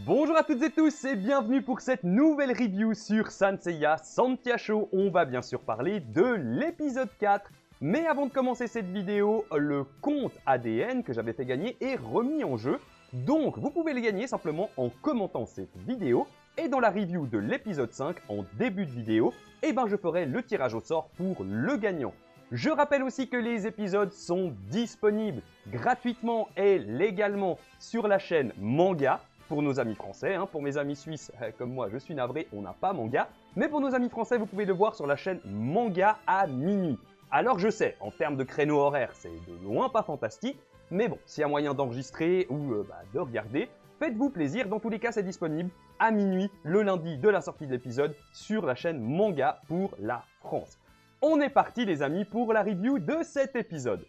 Bonjour à toutes et tous et bienvenue pour cette nouvelle review sur Sanseiya Santiacho. On va bien sûr parler de l'épisode 4. Mais avant de commencer cette vidéo, le compte ADN que j'avais fait gagner est remis en jeu. Donc vous pouvez le gagner simplement en commentant cette vidéo. Et dans la review de l'épisode 5, en début de vidéo, je ferai le tirage au sort pour le gagnant. Je rappelle aussi que les épisodes sont disponibles gratuitement et légalement sur la chaîne Manga. Pour nos amis français, pour mes amis suisses comme moi, je suis navré, on n'a pas Manga. Mais pour nos amis français, vous pouvez le voir sur la chaîne Manga à minuit. Alors je sais, en termes de créneau horaire, c'est de loin pas fantastique. Mais bon, s'il y a moyen d'enregistrer ou de regarder, faites-vous plaisir. Dans tous les cas, c'est disponible à minuit, le lundi de la sortie de l'épisode, sur la chaîne Manga pour la France. On est parti les amis pour la review de cet épisode.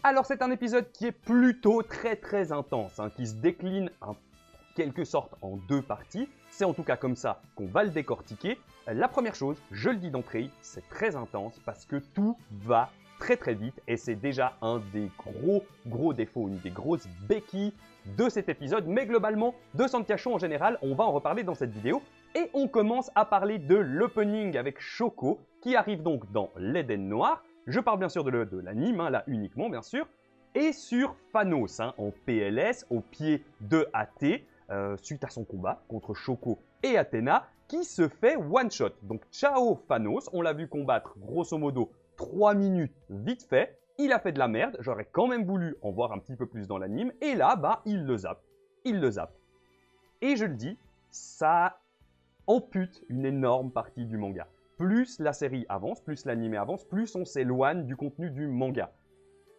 Alors c'est un épisode qui est plutôt très intense, qui se décline en quelque sorte en deux parties. C'est en tout cas comme ça qu'on va le décortiquer. La première chose, je le dis d'entrée, c'est très intense parce que tout va très vite et c'est déjà un des gros défauts, une des grosses béquilles de cet épisode. Mais globalement, de Santiacho en général, on va en reparler dans cette vidéo. Et on commence à parler de l'opening avec Shoko qui arrive donc dans l'Éden Noir. Je parle bien sûr de l'anime, là uniquement bien sûr. Et sur Phanos, en PLS, au pied de AT, suite à son combat contre Shoko et Athéna, qui se fait one-shot. Donc ciao Phanos, on l'a vu combattre grosso modo 3 minutes vite fait. Il a fait de la merde, j'aurais quand même voulu en voir un petit peu plus dans l'anime. Et là, il le zappe. Il le zappe. Et je le dis, ça ampute une énorme partie du manga. Plus la série avance, plus l'anime avance, plus on s'éloigne du contenu du manga.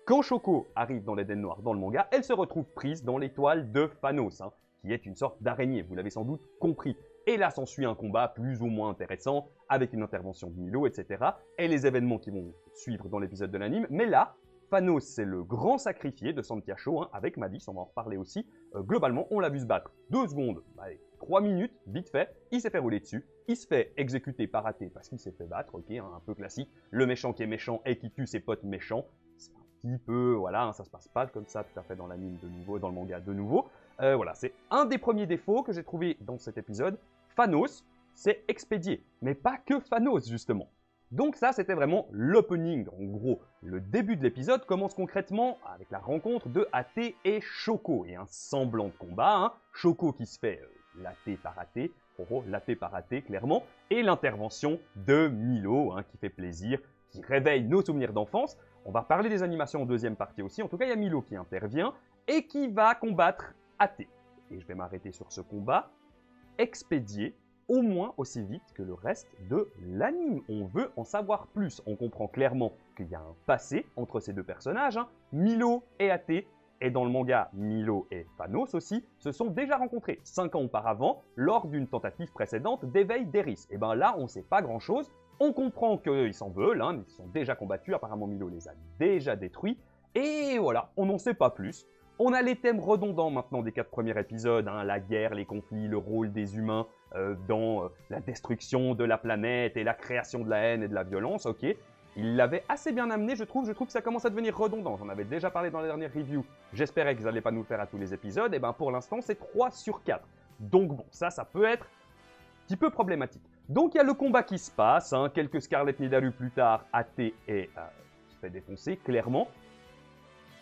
Quand Shoko arrive dans l'Éden Noir dans le manga, elle se retrouve prise dans l'étoile de Phanos, qui est une sorte d'araignée, vous l'avez sans doute compris. Et là s'ensuit un combat plus ou moins intéressant, avec une intervention de Milo, etc. Et les événements qui vont suivre dans l'épisode de l'anime. Mais là, Phanos, c'est le grand sacrifié de Santiacho, avec Madis, on va en reparler aussi. Globalement, on l'a vu se battre 2 secondes, 3 minutes, vite fait, il s'est fait rouler dessus, il se fait exécuter par AT parce qu'il s'est fait battre, ok, un peu classique. Le méchant qui est méchant et qui tue ses potes méchants, c'est un petit peu, voilà, ça se passe pas comme ça tout à fait dans l'anime de nouveau, dans le manga de nouveau. Voilà, c'est un des premiers défauts que j'ai trouvé dans cet épisode. Phanos, c'est expédié, mais pas que Phanos justement. Donc ça, c'était vraiment l'opening. En gros, le début de l'épisode commence concrètement avec la rencontre de AT et Shoko et un semblant de combat. Shoko qui se fait latter par AT, latter par AT clairement, et l'intervention de Milo qui fait plaisir, qui réveille nos souvenirs d'enfance. On va parler des animations en deuxième partie aussi. En tout cas, il y a Milo qui intervient et qui va combattre AT. Et je vais m'arrêter sur ce combat expédié au moins aussi vite que le reste de l'anime. On veut en savoir plus. On comprend clairement qu'il y a un passé entre ces deux personnages, Milo et AT. Et dans le manga, Milo et Phanos aussi se sont déjà rencontrés 5 ans auparavant lors d'une tentative précédente d'éveil d'Eris. Et là, on ne sait pas grand-chose. On comprend qu'ils s'en veulent, ils se sont déjà combattus. Apparemment, Milo les a déjà détruits. Et voilà, on n'en sait pas plus. On a les thèmes redondants maintenant des 4 premiers épisodes, la guerre, les conflits, le rôle des humains dans la destruction de la planète et la création de la haine et de la violence, ok. Il l'avait assez bien amené, je trouve que ça commence à devenir redondant. J'en avais déjà parlé dans la dernière review. J'espérais qu'ils n'allaient pas nous le faire à tous les épisodes, et pour l'instant c'est 3 sur 4. Donc bon, ça peut être un petit peu problématique. Donc il y a le combat qui se passe, quelques Scarlet Nidaru plus tard, AT se fait défoncer, clairement.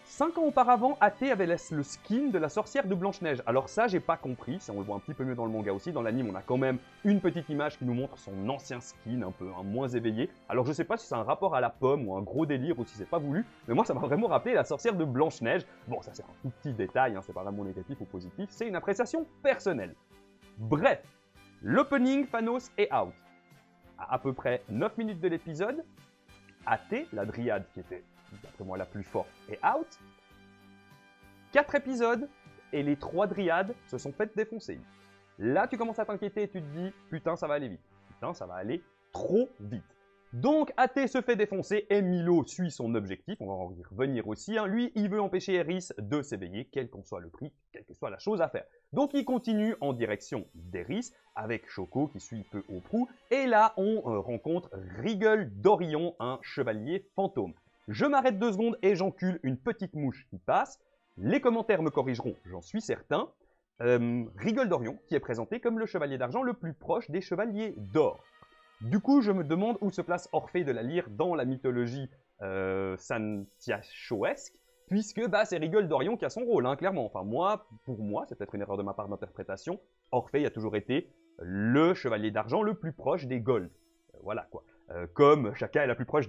5 ans auparavant, AT avait le skin de la sorcière de Blanche-Neige. Alors ça, j'ai pas compris, si on le voit un petit peu mieux dans le manga aussi. Dans l'anime, on a quand même une petite image qui nous montre son ancien skin, un peu moins éveillé. Alors je sais pas si c'est un rapport à la pomme ou un gros délire ou si c'est pas voulu, mais moi ça m'a vraiment rappelé la sorcière de Blanche-Neige. Bon, ça c'est un tout petit détail, c'est pas vraiment négatif ou positif, c'est une appréciation personnelle. Bref, l'opening Phanos est out. À peu près 9 minutes de l'épisode, AT, la dryade qui était d'après moi la plus forte, est out. 4 épisodes et les 3 dryades se sont faites défoncer. Là, tu commences à t'inquiéter et tu te dis « Putain, ça va aller vite. Putain, ça va aller trop vite. » Donc, AT se fait défoncer et Milo suit son objectif. On va en y revenir aussi. Lui, il veut empêcher Eris de s'éveiller, quel qu'en soit le prix, quelle que soit la chose à faire. Donc, il continue en direction d'Eris avec Shoko qui suit peu au prou. Et là, on rencontre Rigel d'Orion, un chevalier fantôme. Je m'arrête 2 secondes et j'encule une petite mouche qui passe. Les commentaires me corrigeront, j'en suis certain. Rigol d'Orion, qui est présenté comme le chevalier d'argent le plus proche des chevaliers d'or. Du coup, je me demande où se place Orphée de la Lyre dans la mythologie santiachoesque, puisque bah, c'est Rigol d'Orion qui a son rôle, hein, clairement. Enfin, pour moi, c'est peut-être une erreur de ma part d'interprétation, Orphée a toujours été le chevalier d'argent le plus proche des Gold. Voilà, quoi. Comme chacun est le plus proche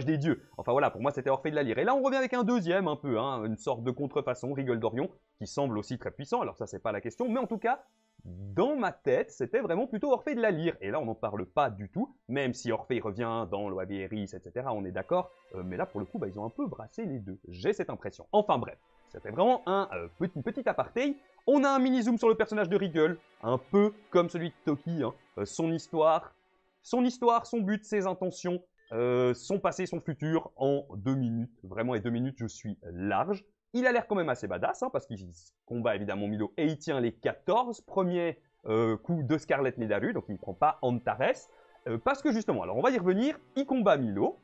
des dieux. Enfin voilà, pour moi c'était Orphée de la Lyre. Et là on revient avec un deuxième un peu, hein, une sorte de contrefaçon, Rigol d'Orion, qui semble aussi très puissant, alors ça c'est pas la question, mais en tout cas, dans ma tête, c'était vraiment plutôt Orphée de la Lyre. Et là on n'en parle pas du tout, même si Orphée revient dans l'Oaviéris, etc., on est d'accord, mais là pour le coup, bah, ils ont un peu brassé les deux, j'ai cette impression. Enfin bref, c'était vraiment une petite aparté. On a un mini-zoom sur le personnage de Rigol, un peu comme celui de Toki, hein, son histoire, son but, ses intentions, son passé, son futur en 2 minutes. Vraiment, et 2 minutes, je suis large. Il a l'air quand même assez badass, hein, parce qu'il combat évidemment Milo et il tient les 14 premiers coups de Scarlet Nidaru, donc il ne prend pas Antares. Parce que justement, alors on va y revenir, il combat Milo,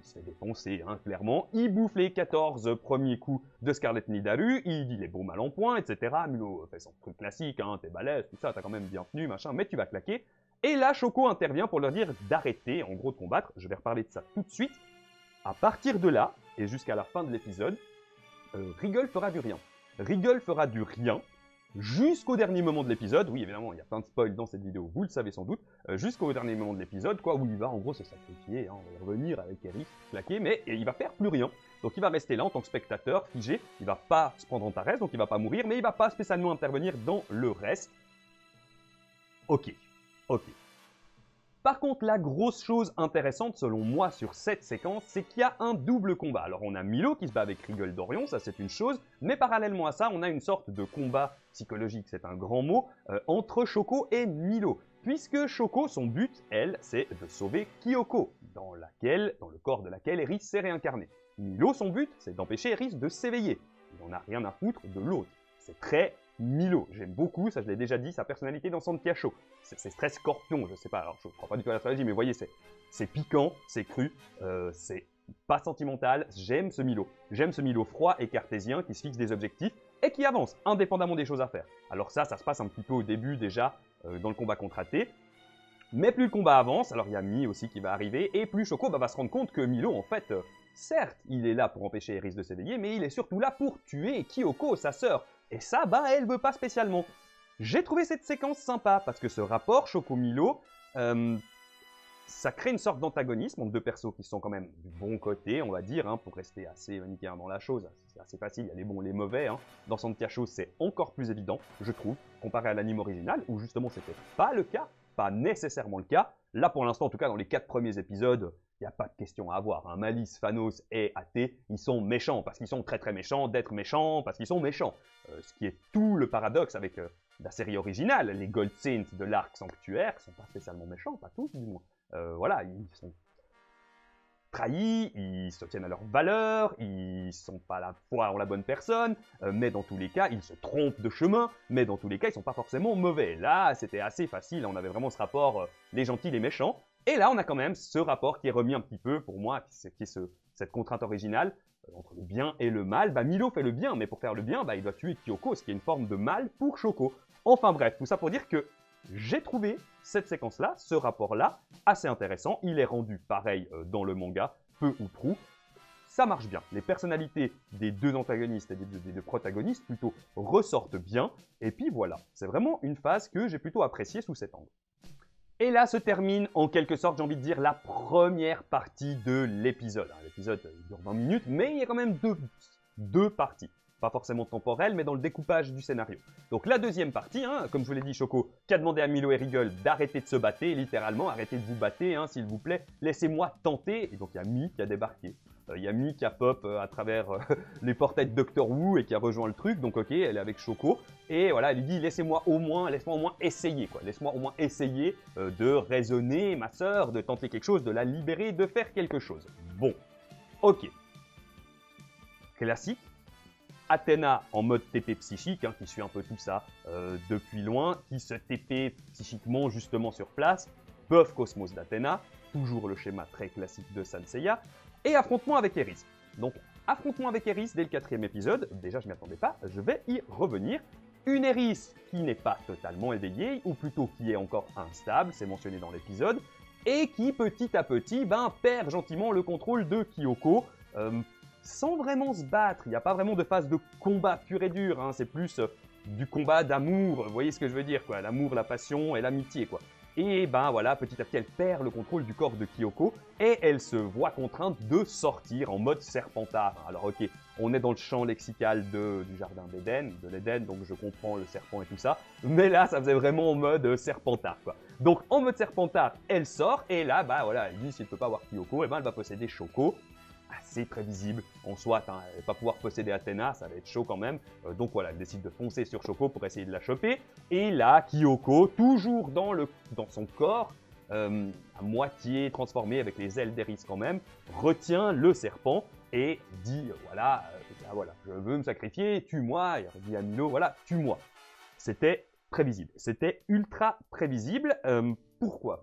il se fait défoncer, hein, clairement, il bouffe les 14 premiers coups de Scarlet Nidaru, il dit les beaux mal en point, etc. Milo fait son truc classique, hein, t'es balèze, tout ça, t'as quand même bien tenu, machin, mais tu vas claquer. Et là, Shoko intervient pour leur dire d'arrêter, en gros, de combattre. Je vais reparler de ça tout de suite. À partir de là, et jusqu'à la fin de l'épisode, Rigol fera du rien. Rigol fera du rien jusqu'au dernier moment de l'épisode. Oui, évidemment, il y a plein de spoils dans cette vidéo, vous le savez sans doute. Jusqu'au dernier moment de l'épisode, quoi, où il va en gros se sacrifier, hein, on va y revenir avec Eris, claquer, mais il va faire plus rien. Donc il va rester là en tant que spectateur, figé. Il va pas se prendre Antares, donc il va pas mourir, mais il va pas spécialement intervenir dans le reste. Ok. Par contre, la grosse chose intéressante, selon moi, sur cette séquence, c'est qu'il y a un double combat. Alors, on a Milo qui se bat avec Rigol d'Orion, ça c'est une chose, mais parallèlement à ça, on a une sorte de combat psychologique, c'est un grand mot, entre Shoko et Milo. Puisque Shoko, son but, elle, c'est de sauver Kyoko, dans le corps de laquelle Eris s'est réincarné. Milo, son but, c'est d'empêcher Eris de s'éveiller. Il n'en a rien à foutre de l'autre. C'est très Milo, j'aime beaucoup, ça je l'ai déjà dit, sa personnalité dans Santiacho. C'est très scorpion, je sais pas, alors je crois pas du tout à l'astrologie, mais vous voyez, c'est piquant, c'est cru, c'est pas sentimental, j'aime ce Milo. J'aime ce Milo froid et cartésien qui se fixe des objectifs et qui avance, indépendamment des choses à faire. Alors ça se passe un petit peu au début déjà, dans le combat contre Athée. Mais plus le combat avance, alors il y a Mi aussi qui va arriver, et plus Shoko va se rendre compte que Milo, en fait, certes, il est là pour empêcher Eris de s'éveiller, mais il est surtout là pour tuer Kyoko, sa sœur. Et ça, bah, elle veut pas spécialement. J'ai trouvé cette séquence sympa, parce que ce rapport Shoko-Milo, ça crée une sorte d'antagonisme entre deux persos qui sont quand même du bon côté, on va dire, hein, pour rester assez manichéen dans la chose. C'est assez facile, il y a les bons et les mauvais. Hein. Dans Santiacho, c'est encore plus évident, je trouve, comparé à l'anime original, où justement c'était pas le cas, pas nécessairement le cas. Là, pour l'instant, en tout cas, dans les 4 premiers épisodes, il n'y a pas de question à avoir. Hein. Malice, Phanos et Athée, ils sont méchants, parce qu'ils sont très très méchants, d'être méchants, parce qu'ils sont méchants. Ce qui est tout le paradoxe avec la série originale. Les Gold Saints de l'arc sanctuaire sont pas spécialement méchants, pas tous du moins. Voilà, ils sont trahis, ils se tiennent à leurs valeurs, ils sont pas à la fois en la bonne personne, mais dans tous les cas, ils se trompent de chemin, mais dans tous les cas, ils sont pas forcément mauvais. Là, c'était assez facile, on avait vraiment ce rapport les gentils, les méchants, et là, on a quand même ce rapport qui est remis un petit peu, pour moi, qui est cette contrainte originale, entre le bien et le mal. Bah, Milo fait le bien, mais pour faire le bien, bah, il doit tuer Kyoko, ce qui est une forme de mal pour Shoko. Enfin bref, tout ça pour dire que j'ai trouvé cette séquence-là, ce rapport-là, assez intéressant. Il est rendu pareil dans le manga, peu ou prou. Ça marche bien. Les personnalités des deux antagonistes et des deux protagonistes, plutôt, ressortent bien. Et puis voilà, c'est vraiment une phase que j'ai plutôt appréciée sous cet angle. Et là se termine, en quelque sorte, j'ai envie de dire, la première partie de l'épisode. L'épisode dure 20 minutes, mais il y a quand même deux parties. Pas forcément temporelle, mais dans le découpage du scénario. Donc la deuxième partie, hein, comme je vous l'ai dit, Shoko, qui a demandé à Milo et Rigol d'arrêter de se battre, littéralement, arrêtez de vous battre, hein, s'il vous plaît, laissez-moi tenter. Et donc il y a Mi qui a débarqué. Il y a Mi qui a pop à travers les portails de Doctor Who et qui a rejoint le truc, donc ok, elle est avec Shoko. Et voilà, elle lui dit, laisse-moi au moins essayer, quoi. Laisse-moi au moins essayer de raisonner ma sœur, de tenter quelque chose, de la libérer, de faire quelque chose. Bon, ok. Classique. Athéna en mode TP psychique, hein, qui suit un peu tout ça depuis loin, qui se TP psychiquement justement sur place, buff Cosmos d'Athéna, toujours le schéma très classique de Sanseiya, et affrontement avec Eris. Donc affrontement avec Eris dès le 4e épisode, déjà je m'y attendais pas, je vais y revenir. une Eris qui n'est pas totalement éveillée, ou plutôt qui est encore instable, c'est mentionné dans l'épisode, et qui petit à petit perd gentiment le contrôle de Kyoko, sans vraiment se battre. Il n'y a pas vraiment de phase de combat pur et dur, hein. C'est plus du combat d'amour, vous voyez ce que je veux dire, quoi, l'amour, la passion et l'amitié, quoi. Et voilà, petit à petit, elle perd le contrôle du corps de Kyoko et elle se voit contrainte de sortir en mode serpentard. Alors ok, on est dans le champ lexical du jardin d'Éden, de l'Éden, donc je comprends le serpent et tout ça, mais là, ça faisait vraiment en mode serpentard, quoi. Donc en mode serpentard, elle sort et là, voilà, elle dit s'il ne peut pas avoir Kyoko, elle va posséder Shoko. Assez prévisible en soit, hein. Elle va pas pouvoir posséder Athéna, ça va être chaud quand même. Donc voilà, elle décide de foncer sur Shoko pour essayer de la choper. Et là, Kyoko, toujours dans son corps, à moitié transformé avec les ailes d'Eris quand même, retient le serpent et dit voilà, je veux me sacrifier, tue-moi. Et dit à Milo, voilà, tue-moi. C'était prévisible, c'était ultra prévisible. Pourquoi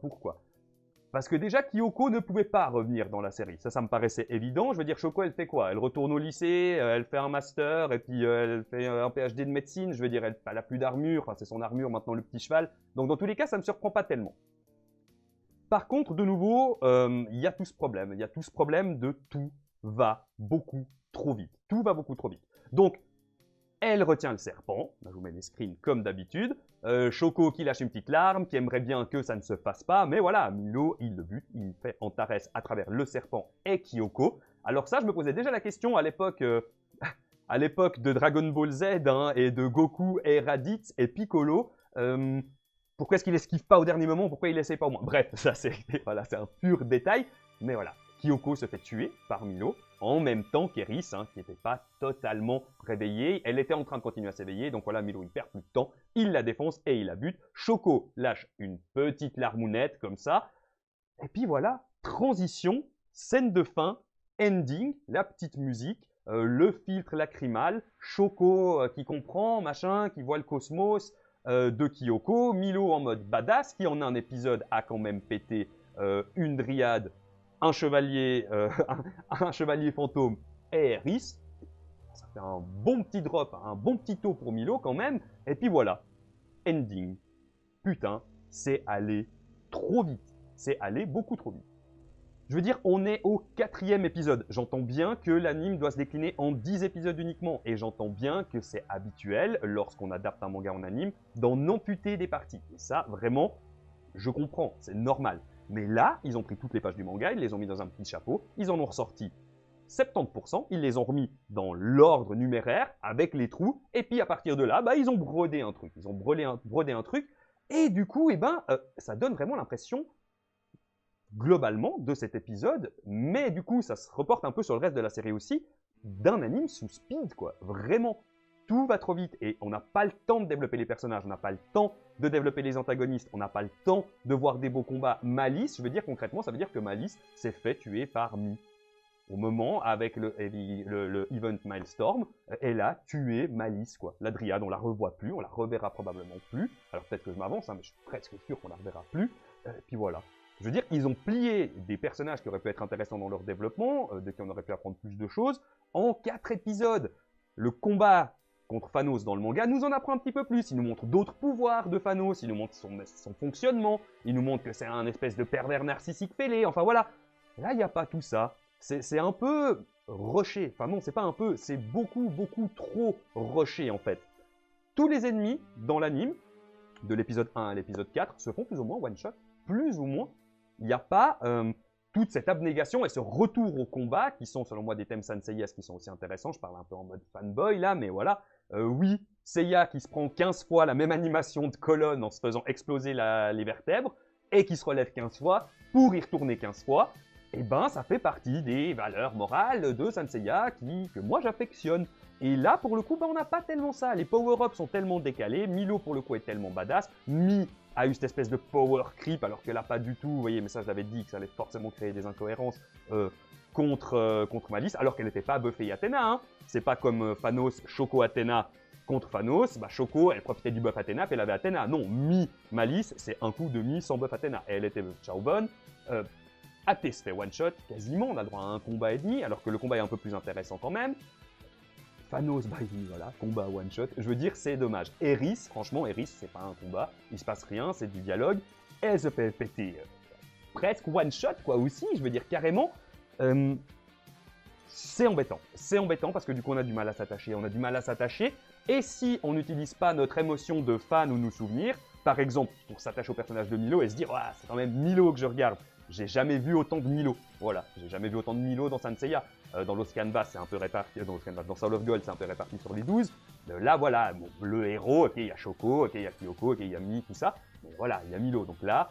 Parce que déjà, Kyoko ne pouvait pas revenir dans la série. Ça me paraissait évident. Je veux dire, Shoko, elle fait quoi? Elle retourne au lycée, elle fait un master, et puis elle fait un PhD de médecine. Je veux dire, elle n'a plus d'armure. Enfin, c'est son armure maintenant, le petit cheval. Donc, dans tous les cas, ça ne me surprend pas tellement. Par contre, de nouveau, il y a tout ce problème. Il y a tout ce problème de tout va beaucoup trop vite. Tout va beaucoup trop vite. Donc, elle retient le serpent. Là, je vous mets les screens comme d'habitude. Shoko qui lâche une petite larme, qui aimerait bien que ça ne se fasse pas. Mais voilà, Milo, il le bute. Il fait Antares à travers le serpent et Kyoko. Alors ça, je me posais déjà la question à l'époque de Dragon Ball Z hein, et de Goku et Raditz et Piccolo. Pourquoi est-ce qu'il esquive pas au dernier moment? Pourquoi il essaye pas au moins? Bref, ça c'est voilà, un pur détail. Mais voilà, Kyoko se fait tuer par Milo, en même temps qu'Eris, hein, qui n'était pas totalement réveillée. Elle était en train de continuer à s'éveiller, donc voilà, Milo, il perd plus de temps, il la défonce et il la bute. Shoko lâche une petite larmounette, comme ça. Et puis voilà, transition, scène de fin, ending, la petite musique, le filtre lacrymal, Shoko qui comprend, machin, qui voit le cosmos de Kyoko, Milo en mode badass, qui en un épisode a quand même pété une dryade, un chevalier fantôme et Eris. Ça fait un bon petit drop, un bon petit taux pour Milo quand même. Et puis voilà, ending. Putain, c'est allé trop vite. C'est allé beaucoup trop vite. Je veux dire, on est au 4e épisode. J'entends bien que l'anime doit se décliner en 10 épisodes uniquement. Et j'entends bien que c'est habituel, lorsqu'on adapte un manga en anime, d'en amputer des parties. Et ça, vraiment, je comprends, c'est normal. Mais là, ils ont pris toutes les pages du manga, ils les ont mis dans un petit chapeau, ils en ont ressorti 70%, ils les ont remis dans l'ordre numéraire avec les trous, et puis à partir de là, ils ont brodé un truc. Ils ont brodé un truc, et du coup, ça donne vraiment l'impression, globalement, de cet épisode, mais du coup, ça se reporte un peu sur le reste de la série aussi, d'un anime sous speed, quoi. Vraiment, tout va trop vite, et on n'a pas le temps de développer les personnages, on n'a pas le temps de développer les antagonistes, on n'a pas le temps de voir des beaux combats. Malice, je veux dire concrètement, ça veut dire que Malice s'est fait tuer par Mi. Au moment, avec le Event Milestorm, elle a tué Malice, quoi. La Dryade, on la revoit plus, on la reverra probablement plus. Alors peut-être que je m'avance, hein, mais je suis presque sûr qu'on la reverra plus. Et puis voilà. Je veux dire, ils ont plié des personnages qui auraient pu être intéressants dans leur développement, de qui on aurait pu apprendre plus de choses, en 4 épisodes. Le combat contre Thanos dans le manga nous en apprend un petit peu plus. Il nous montre d'autres pouvoirs de Thanos, il nous montre son fonctionnement, il nous montre que c'est un espèce de pervers narcissique fêlé, enfin voilà. Là, il n'y a pas tout ça. C'est un peu rushé. Enfin non, c'est pas un peu, c'est beaucoup, beaucoup trop rushé en fait. Tous les ennemis dans l'anime, de l'épisode 1 à l'épisode 4, se font plus ou moins one-shot. Plus ou moins. Il n'y a pas toute cette abnégation et ce retour au combat qui sont selon moi des thèmes Saint Seiya qui sont aussi intéressants. Je parle un peu en mode fanboy là, mais voilà. Oui, Seiya qui se prend 15 fois la même animation de colonne en se faisant exploser les vertèbres et qui se relève 15 fois pour y retourner 15 fois. Et ça fait partie des valeurs morales de Saint Seiya que moi j'affectionne. Et là, pour le coup, on n'a pas tellement ça. Les power-ups sont tellement décalés. Milo, pour le coup, est tellement badass. Mi a eu cette espèce de power creep, alors qu'elle n'a pas du tout. Vous voyez, mais ça, je l'avais dit que ça allait forcément créer des incohérences contre Malice, alors qu'elle n'était pas buffée Athéna. Hein. C'est pas comme Thanos, Shoko, Athéna contre Thanos. Shoko, elle profitait du buff Athéna, puis elle avait Athéna. Non, Mi, Malice, c'est un coup de Mi sans buff Athéna. Et elle était ciao bonne. Athé se fait one-shot, quasiment, on a droit à un combat et demi, alors que le combat est un peu plus intéressant quand même. Phanos, bah voilà, combat one shot. Je veux dire, c'est dommage. Eris, franchement, Eris, c'est pas un combat. Il se passe rien, c'est du dialogue. Elle se fait péter presque one shot, quoi, aussi. Je veux dire, carrément. C'est embêtant. C'est embêtant parce que du coup, on a du mal à s'attacher. On a du mal à s'attacher. Et si on n'utilise pas notre émotion de fan ou nos souvenirs, par exemple, pour s'attacher au personnage de Milo et se dire, ah, c'est quand même Milo que je regarde. J'ai jamais vu autant de Milo. Voilà, j'ai jamais vu autant de Milo dans Saint Seiya. Dans Lost Canvas, c'est un peu réparti. Dans Soul of Gold, c'est un peu réparti sur les 12. Là, voilà, bon, le héros, ok, il y a Shoko, ok, il y a Kyoko, ok, il y a Mi, tout ça. Mais voilà, il y a Milo. Donc là,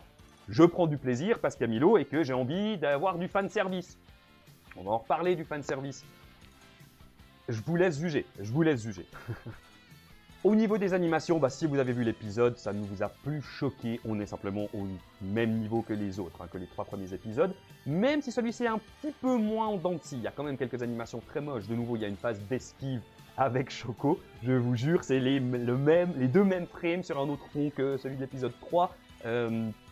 je prends du plaisir parce qu'il y a Milo et que j'ai envie d'avoir du fan service. On va en reparler du fan service. Je vous laisse juger. Je vous laisse juger. Au niveau des animations, bah, si vous avez vu l'épisode, ça ne vous a plus choqué. On est simplement au même niveau que les autres, que les 3 premiers épisodes. Même si celui-ci est un petit peu moins en dents de scie. Il y a quand même quelques animations très moches. De nouveau, il y a une phase d'esquive avec Shoko. Je vous jure, c'est les deux mêmes frames sur un autre fond que celui de l'épisode 3.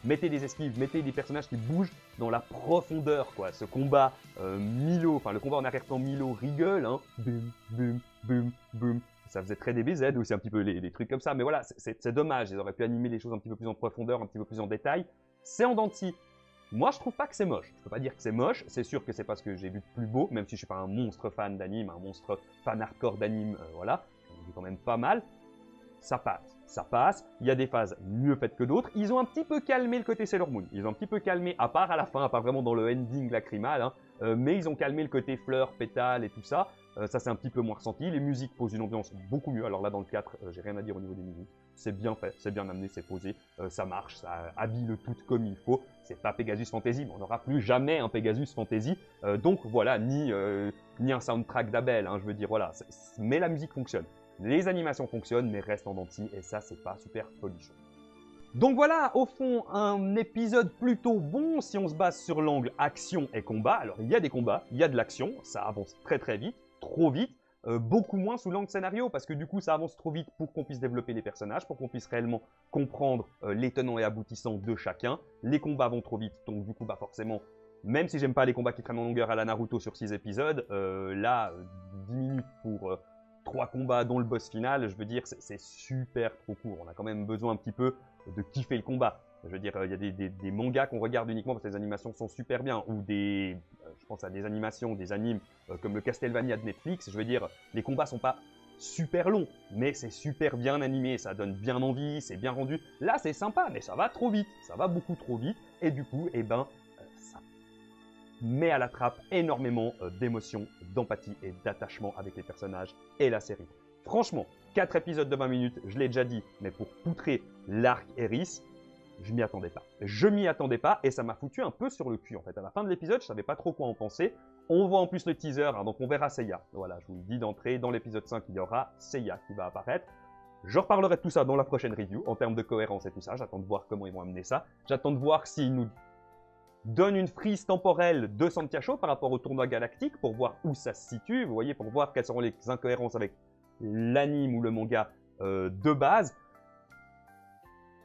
Mettez des esquives, mettez des personnages qui bougent dans la profondeur, quoi. Ce combat Milo, enfin le combat en arrière-plan Milo rigole, hein. Boum, boum, boum, boum. Ça faisait très DBZ aussi un petit peu les trucs comme ça, mais voilà, c'est dommage. Ils auraient pu animer les choses un petit peu plus en profondeur, un petit peu plus en détail. C'est en dents de scie. Moi, je trouve pas que c'est moche. Je peux pas dire que c'est moche. C'est sûr que c'est parce que j'ai vu de plus beau, même si je suis pas un monstre fan d'anime, un monstre fan hardcore d'anime, voilà. J'en ai vu quand même pas mal. Ça passe, ça passe. Il y a des phases mieux faites que d'autres. Ils ont un petit peu calmé le côté Sailor Moon. Ils ont un petit peu calmé, à part à la fin, à part vraiment dans le ending lacrymal, hein, mais ils ont calmé le côté fleurs, pétales et tout ça. Ça, c'est un petit peu moins ressenti. Les musiques posent une ambiance beaucoup mieux. Alors là, dans le 4, j'ai rien à dire au niveau des musiques. C'est bien fait, c'est bien amené, c'est posé. Ça marche, ça habille le tout comme il faut. C'est pas Pegasus Fantasy, mais on n'aura plus jamais un Pegasus Fantasy. Donc voilà, ni un soundtrack d'Abel, hein, je veux dire, voilà. Mais la musique fonctionne. Les animations fonctionnent, mais restent en dents de scie, et ça, c'est pas super folichon. Donc voilà, au fond, un épisode plutôt bon si on se base sur l'angle action et combat. Alors, il y a des combats, il y a de l'action, ça avance très très vite, trop vite, beaucoup moins sous l'angle scénario, parce que du coup, ça avance trop vite pour qu'on puisse développer les personnages, pour qu'on puisse réellement comprendre les tenants et aboutissants de chacun. Les combats vont trop vite, donc du coup, bah forcément, même si j'aime pas les combats qui traînent en longueur à la Naruto sur 6 épisodes, là, 10 minutes pour 3 combats dont le boss final, je veux dire, c'est super trop court. On a quand même besoin un petit peu de kiffer le combat. Je veux dire, il y a des mangas qu'on regarde uniquement parce que les animations sont super bien, ou je pense à des animations, des animes comme le Castlevania de Netflix. Je veux dire, les combats sont pas super longs, mais c'est super bien animé, ça donne bien envie, c'est bien rendu. Là, c'est sympa, mais ça va trop vite, ça va beaucoup trop vite, et du coup, eh ben, ça met à la trappe énormément d'émotions, d'empathie et d'attachement avec les personnages et la série. Franchement, 4 épisodes de 20 minutes, je l'ai déjà dit, mais pour poutrer l'arc Eris, je m'y attendais pas. Je m'y attendais pas et ça m'a foutu un peu sur le cul en fait. À la fin de l'épisode, je savais pas trop quoi en penser. On voit en plus le teaser, hein, donc on verra Seiya. Voilà, je vous le dis d'entrée, dans l'épisode 5, il y aura Seiya qui va apparaître. Je reparlerai de tout ça dans la prochaine review, en termes de cohérence et tout ça. J'attends de voir comment ils vont amener ça. J'attends de voir s'ils nous donnent une frise temporelle de Santiago par rapport au tournoi galactique pour voir où ça se situe. Vous voyez, pour voir quelles seront les incohérences avec l'anime ou le manga de base.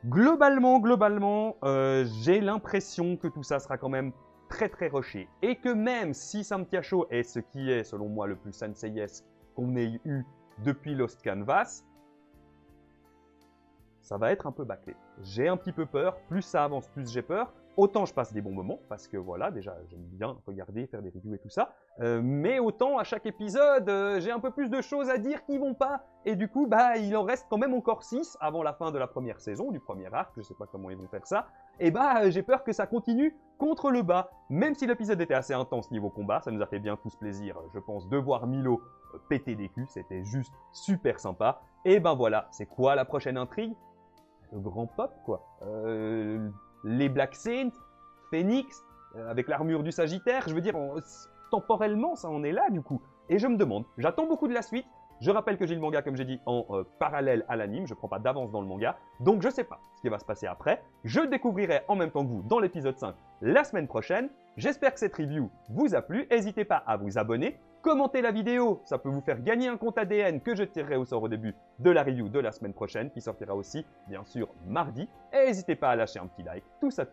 Globalement, j'ai l'impression que tout ça sera quand même très très rushé. Et que même si Santiago est ce qui est, selon moi, le plus Sanseiesque qu'on ait eu depuis Lost Canvas, ça va être un peu bâclé. J'ai un petit peu peur, plus ça avance, plus j'ai peur. Autant je passe des bons moments, parce que voilà, déjà j'aime bien regarder, faire des reviews et tout ça, mais autant à chaque épisode, j'ai un peu plus de choses à dire qui vont pas, et du coup, bah, il en reste quand même encore 6 avant la fin de la première saison, du premier arc, je sais pas comment ils vont faire ça, et bah, j'ai peur que ça continue contre le bas. Même si l'épisode était assez intense niveau combat, ça nous a fait bien tous plaisir, je pense, de voir Milo péter des culs, c'était juste super sympa, et ben voilà, c'est quoi la prochaine intrigue? Le grand pop, quoi. Les Black Saints, Phoenix, avec l'armure du Sagittaire, je veux dire, temporellement, ça en est là, du coup. Et je me demande, j'attends beaucoup de la suite. Je rappelle que j'ai le manga, comme j'ai dit, en parallèle à l'anime. Je ne prends pas d'avance dans le manga. Donc, je ne sais pas ce qui va se passer après. Je le découvrirai en même temps que vous dans l'épisode 5 la semaine prochaine. J'espère que cette review vous a plu. N'hésitez pas à vous abonner. Commentez la vidéo, ça peut vous faire gagner un compte ADN que je tirerai au sort au début de la review de la semaine prochaine, qui sortira aussi, bien sûr, mardi. Et n'hésitez pas à lâcher un petit like, tout ça.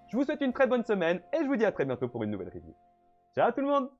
Je vous souhaite une très bonne semaine et je vous dis à très bientôt pour une nouvelle review. Ciao tout le monde!